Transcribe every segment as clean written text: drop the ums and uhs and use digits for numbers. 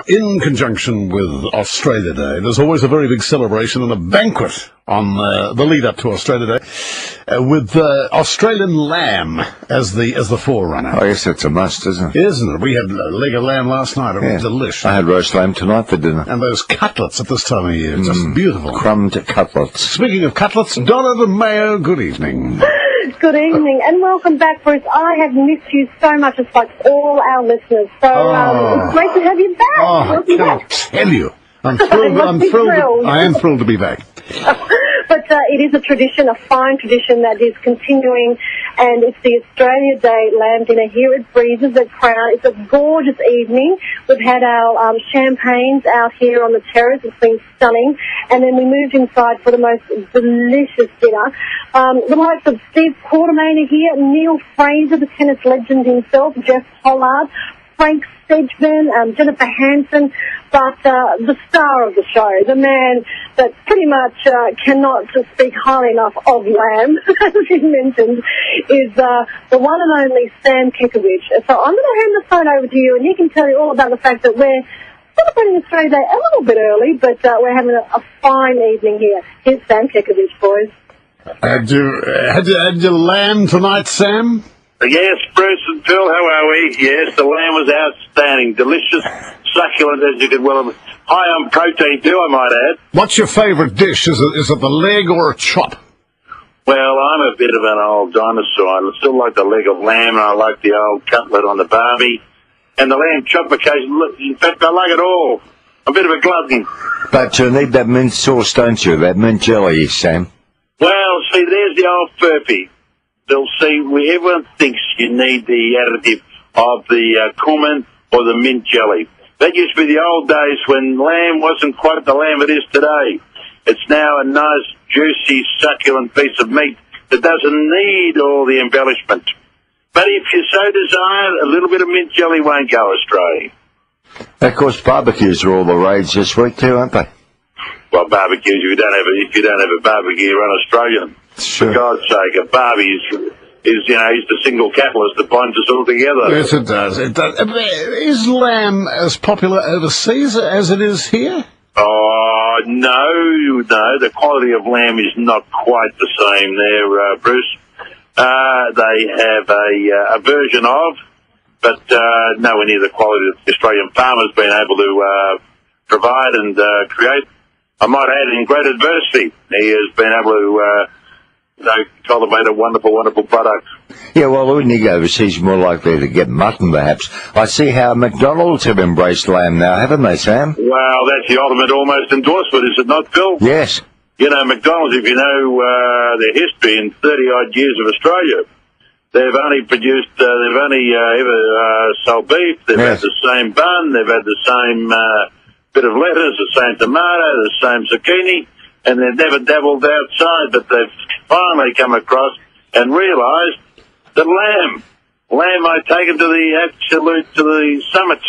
in conjunction with Australia Day, there's always a very big celebration and a banquet on the lead-up to Australia Day, with Australian lamb as the forerunner. Oh, yes, it's a must, isn't it? Isn't it? We had a leg of lamb last night. It was delicious. I had roast lamb tonight for dinner. And those cutlets at this time of year, just beautiful. Crumbed cutlets. Speaking of cutlets, Donna Demaio, good evening. Good evening, and welcome back, Bruce. I have missed you so much, just like all our listeners. So it's great to have you back. Oh, I can't tell you. I'm thrilled. I am thrilled to be back. But it is a tradition, a fine tradition that is continuing, and it's the Australia Day lamb dinner here at Breezes at Crown. It's a gorgeous evening. We've had our champagnes out here on the terrace. It's been stunning. And then we moved inside for the most delicious dinner. The likes of Steve Quartermain are here, Neil Fraser, the tennis legend himself, Jeff Pollard, Frank Sedgman, Jennifer Hansen, but the star of the show, the man that pretty much cannot speak highly enough of lamb, as you mentioned, is the one and only Sam Kekovich. So I'm going to hand the phone over to you, and he can tell you all about the fact that we're celebrating Australia Day a little bit early, but we're having a fine evening here. Here's Sam Kekovich, boys. Had you lamb tonight, Sam? Yes, Bruce and Phil, how are we? Yes, the lamb was outstanding. Delicious, succulent, as you could well. High on protein, too, I might add. What's your favourite dish? Is it the leg or a chop? Well, I'm a bit of an old dinosaur. I still like the leg of lamb, and I like the old cutlet on the barbie. And the lamb chop occasion. In fact, I like it all. I'm a bit of a glutton. But you need that mint sauce, don't you? That mint jelly, Sam. Well, see, there's the old furphy. They'll see, everyone thinks you need the additive of the cumin or the mint jelly. That used to be the old days when lamb wasn't quite the lamb it is today. It's now a nice, juicy, succulent piece of meat that doesn't need all the embellishment. But if you so desire, a little bit of mint jelly won't go astray. Of course, barbecues are all the rage this week too, aren't they? Well, barbecues, if you don't have a barbecue, you're un-Australian. Sure. For God's sake, a barbie is he's the single catalyst that binds us all together. Yes, it does. It does. Is lamb as popular overseas as it is here? Oh, no. The quality of lamb is not quite the same there, Bruce. They have a version of, but nowhere near the quality that the Australian farmer's been able to provide and create. I might add, in great adversity, he has been able to cultivate a wonderful, wonderful product. Yeah, well, when you go overseas, you're more likely to get mutton, perhaps. I see how McDonald's have embraced lamb now, haven't they, Sam? Well, that's the ultimate almost endorsement, is it not, Phil? Yes. You know, McDonald's, if you know their history in 30-odd years of Australia, they've only ever sold beef. They've had the same bun. They've had the same bit of lettuce, the same tomato, the same zucchini, and they've never dabbled outside, but they've finally come across and realised that lamb might take it to the summit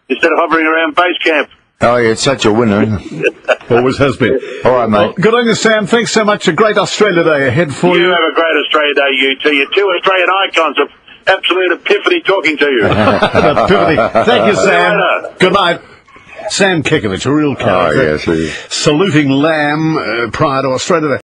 instead of hovering around base camp. Oh, yeah, it's such a winner, isn't it? Always has been. All right, mate. Well, good on you, Sam. Thanks so much. A great Australia Day ahead for you. You have a great Australia Day, you two. You're two Australian icons of absolute epiphany talking to you. Epiphany. Thank you, Sam. Good night. Sam Kekovich, a real character. Oh, yes, he is. Saluting lamb prior to Australia Day.